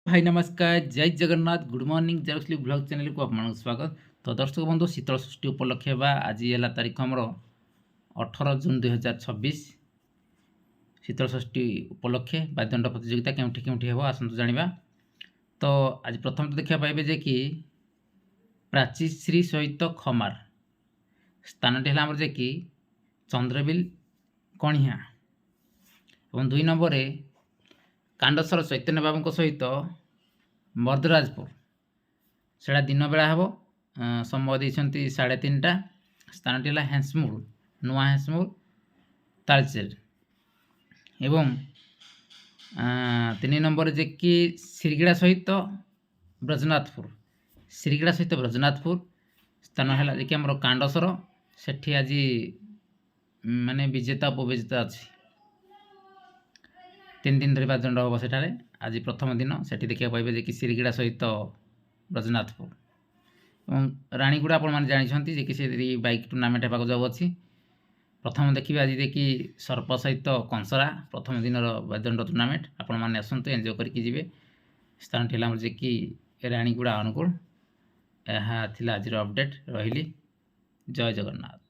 भाई नमस्कार जय जगन्नाथ गुड मॉर्निंग जरक्सली ब्लॉग चैनल को आप स्वागत। तो दर्शक बंधु शीतल षष्ठी उपलक्षे आज है तारीख आमर 18 जून 2026 शीतल षष्ठी उपलक्षे वाद्यंड प्रतियोगिता केउठी हे आसतु जाना। तो आज प्रथम तो देखा पाइबे जे कि प्राचीश्री सहित खमार स्थानटी है जे कि चंद्रबिल कणिया और 2 नंबर कांडसर चैतन्य बाबू सहित मर्दराजपुर से दिन बेला हे समय देती 3:30 स्थानटी है हेंसमूल नुआ हेंसमूल तालचेर एवं 3 नंबर जे कि श्रीगड़ा सहित ब्रजनाथपुर स्थान है जे कि आम कांडसर से आज माने विजेता उपविजेता अच्छी 3 दिन धरी वाद्यंड हम सेठारे आज प्रथम दिन से देखा पाइबे जे कि श्रीगड़ा सहित ब्रजनाथपुर और राणीगुड़ा आपण जानते जे कि से बाइक टूर्णामेंट होगा जाऊ अच्छी। प्रथम देखिए आज देखिए सर्प सहित कंसरा प्रथम दिन वाद्यंड टूर्णामेंट आपण मैंने आसतु एंजय करके स्थान ठेला जे कि राणीगुड़ा अनुकूल। यह आज अपडेट रही। जय जगन्नाथ।